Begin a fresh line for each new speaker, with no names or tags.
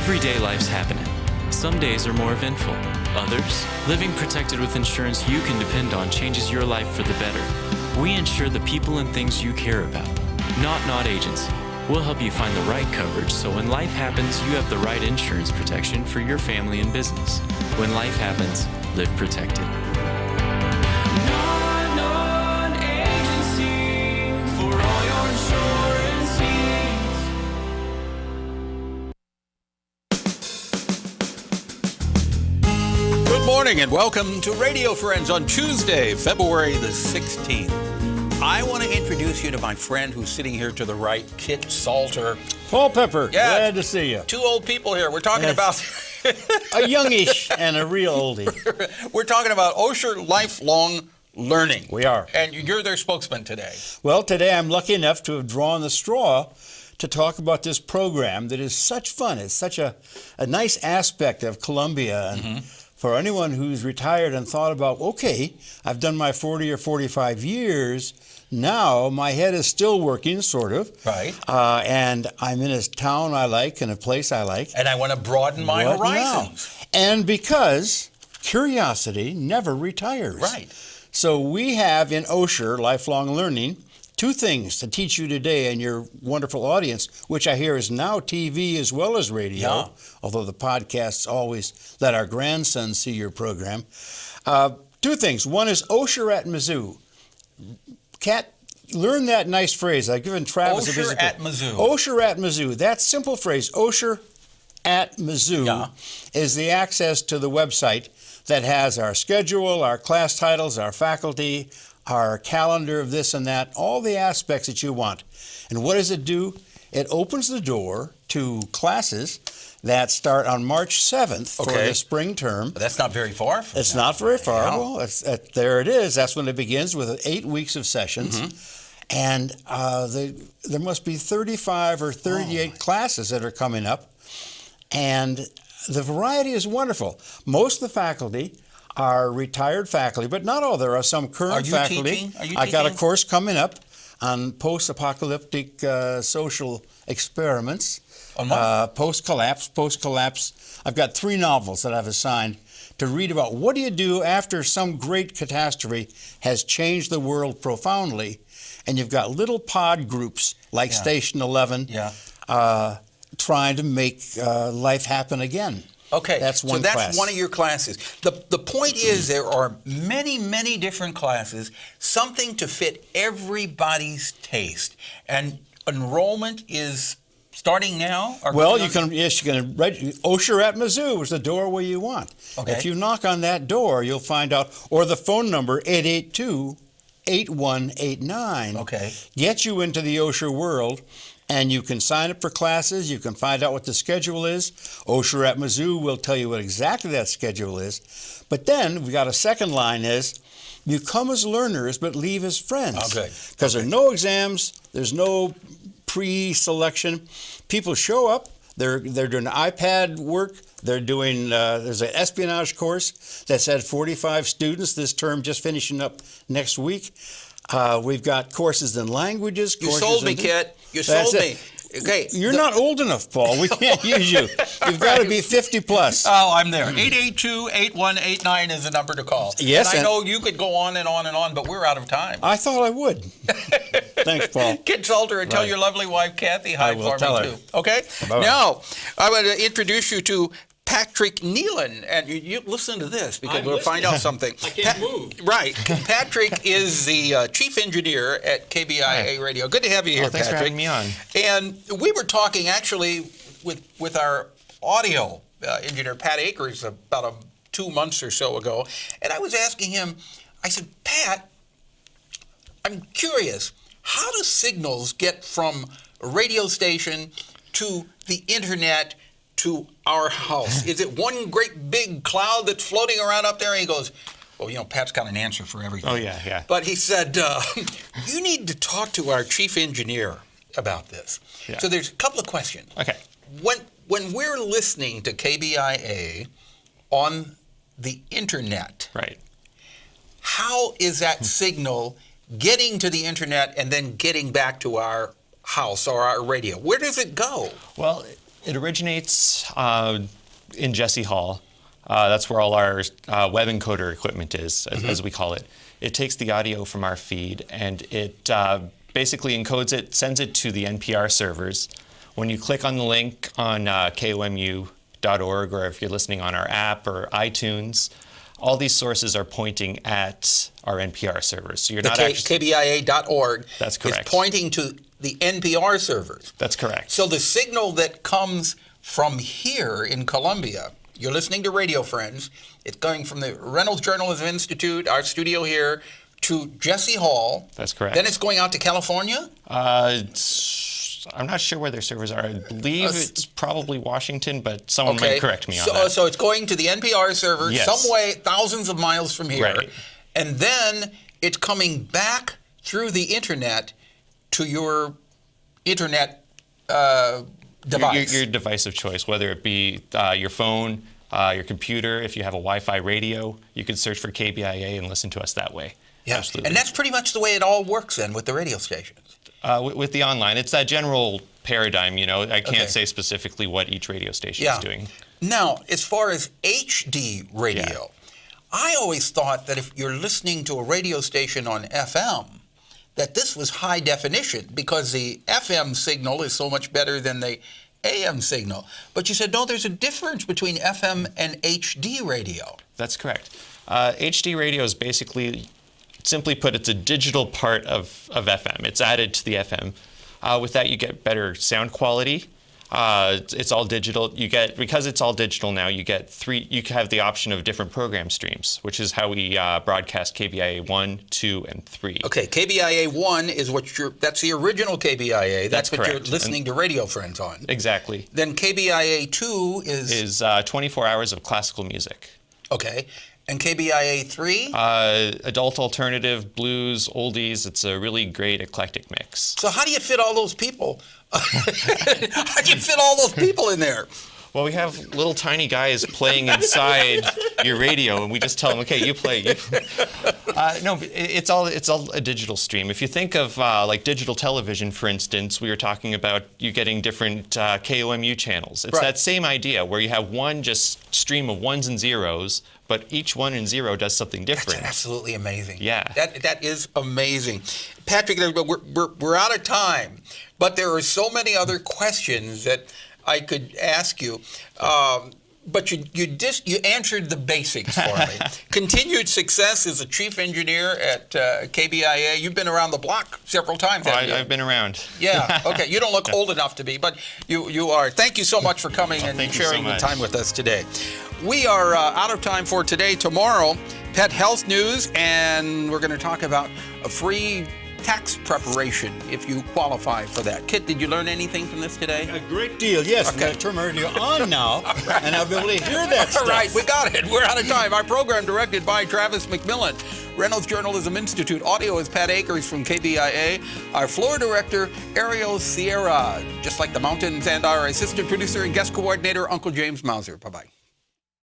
Everyday life's happening. Some days are more eventful. Others, living protected with insurance you can depend on changes your life for the better. We insure the people and things you care about. Not Agency. We'll help you find the right coverage so when life happens, you have the right insurance protection for your family and business. When life happens, live protected. Agency for all your insurance needs.
Good morning and welcome to Radio Friends on Tuesday, February the 16th. I want to introduce you to my friend who's sitting here to the right, Kit Salter.
Paul Pepper,
Yeah.
glad to see you.
Two old people here. We're talking about...
A youngish and a real oldie.
We're talking about Osher Lifelong Learning.
We are.
And you're their spokesman today.
Well, today I'm lucky enough to have drawn the straw to talk about this program that is such fun. It's such a nice aspect of Columbia. And for anyone who's retired and thought about, okay, I've done my 40 or 45 years, now my head is still working, sort of.
Right.
And I'm in a town I like and a place I like.
And I want to broaden my
What
horizons.
now? And because curiosity never retires.
Right.
So we have in Osher Lifelong Learning two things to teach you today and your wonderful audience, which I hear is now TV as well as radio,
Yeah.
although the podcasts always let our grandsons see your program. Two things. One is Osher at Mizzou. Kat, learn that nice phrase. I've given Travis a visit.
Osher at Mizzou.
Osher at Mizzou. That simple phrase, Osher at Mizzou,
Yeah.
is the access to the website that has our schedule, our class titles, our faculty, our calendar of this and that, all the aspects that you want. And what does it do? It opens the door to classes that start on March 7th for
Okay.
the spring term.
But that's not very far from
It's
now.
not very far.
No.
Well, there it is. That's when it begins with 8 weeks of sessions. And there must be 35 or 38 classes that are coming up. And the variety is wonderful. Most of the faculty are retired faculty, but not all. There are some current
Are you
faculty.
teaching? Are you
I got a
teaching?
course coming up on post-apocalyptic social experiments.
On what?
Post-collapse. I've got 3 novels that I've assigned to read about what do you do after some great catastrophe has changed the world profoundly, and you've got little pod groups like
Yeah.
Station 11 trying to make life happen again.
Okay,
That's one
so that's
class.
one of your classes. The point is there are many different classes, something to fit everybody's taste. And enrollment is starting now? Or
Well,
going on?
you can Osher at Mizzou is the doorway you want.
Okay.
If you knock on that door, you'll find out, or the phone number 882-8189.
Okay.
Gets you into the Osher world. And you can sign up for classes. You can find out what the schedule is. Osher at Mizzou will tell you what exactly that schedule is. But then we've got a second line is, you come as learners but leave as friends.
Oh, good.
Because there are no exams. There's no pre-selection. People show up. They're doing iPad work. They're doing, there's an espionage course that's had 45 students this term, just finishing up next week. We've got courses in languages.
You
courses
sold me,
in-
Kit. You
That's
sold
it.
me. Okay.
You're not old enough, Paul. We can't use you. You've got to be 50 plus.
Oh, I'm there. 882-8189 is the number to call.
Yes,
And I
and-
know you could go on and on and on, but we're out of time.
I thought I would. Thanks, Paul.
Kit Salter, and tell
Right.
your lovely wife, Kathy, hi
I will
for
tell
me,
her.
too. Okay?
Bye-bye.
Now, I want to introduce you to Patrick Neelin, and you listen to this because
I'm
we'll find out something.
I can't move.
Right. Patrick is the chief engineer at KBIA Radio. Good to have you here,
thanks for
Patrick.
having me on.
And we were talking actually with our audio engineer, Pat Akers, about 2 months or so ago, and I was asking him, I said, Pat, I'm curious, how do signals get from a radio station to the internet to our house? Is it one great big cloud that's floating around up there? And he goes, well, Pat's got an answer for everything.
Oh, yeah.
But he said, you need to talk to our chief engineer about this.
Yeah.
So there's a couple of questions.
Okay.
When we're listening to KBIA on the internet,
Right.
how is that signal getting to the internet and then getting back to our house or our radio? Where does it go?
Well, It originates in Jesse Hall. That's where all our web encoder equipment is, as we call it. It takes the audio from our feed and it basically encodes it, sends it to the NPR servers. When you click on the link on komu.org, or if you're listening on our app or iTunes, all these sources are pointing at our NPR servers. So you're not actually...
KBIA.org
That's correct.
is pointing to the NPR servers.
That's correct.
So the signal that comes from here in Columbia, you're listening to Radio Friends, it's going from the Reynolds Journalism Institute, our studio here, to Jesse Hall.
That's correct.
Then it's going out to California?
I'm not sure where their servers are. I believe it's probably Washington, but someone might correct me on that.
So it's going to the NPR server,
Yes.
some way, thousands of miles from here.
Right.
And then it's coming back through the internet to your internet device.
Your device of choice, whether it be your phone, your computer. If you have a Wi-Fi radio, you can search for KBIA and listen to us that way.
Yeah.
Absolutely.
And that's pretty much the way it all works then with the radio stations.
With the online, it's that general paradigm, you know. I can't
Okay.
say specifically what each radio station is doing.
Now, as far as HD radio, I always thought that if you're listening to a radio station on FM, that this was high definition because the FM signal is so much better than the AM signal. But you said, no, there's a difference between FM and HD radio.
That's correct. HD radio is basically, simply put, it's a digital part of FM. It's added to the FM. With that, you get better sound quality. It's all digital. Because it's all digital now, you have the option of different program streams, which is how we broadcast KBIA 1, 2, and 3.
Okay, KBIA 1 is that's the original KBIA. That's what
correct.
you're listening to Radio Friends on.
Exactly.
Then KBIA 2 is
24 hours of classical music.
Okay. And KBIA 3?
Adult alternative, blues, oldies. It's a really great eclectic mix.
So how do you fit all those people? How do you fit all those people in there?
Well, we have little tiny guys playing inside your radio, and we just tell them, "Okay, you play." No, it's all a digital stream. If you think of like digital television, for instance, we were talking about you getting different KOMU channels. It's that same idea where you have one just stream of ones and zeros, but each 1 and 0 does something different.
That's absolutely amazing.
Yeah.
That is amazing. Patrick, we're out of time, but there are so many other questions that I could ask you. But you answered the basics for me. Continued success as a chief engineer at KBIA. You've been around the block several times.
I've been around.
Yeah. Okay. You don't look old enough to be, but you are. Thank you so much for coming and sharing the time with us today. We are out of time for today. Tomorrow, pet health news, and we're going to talk about a free tax preparation if you qualify for that. Kit, did you learn anything from this today?
A great deal, yes.
Okay.
I'm going to turn my radio on now, and I'll be able to hear that stuff.
All right, we got it. We're out of time. Our program directed by Travis McMillan. Reynolds Journalism Institute. Audio is Pat Akers from KBIA. Our floor director, Ariel Sierra, just like the mountains, and our assistant producer and guest coordinator, Uncle James Mauser. Bye-bye.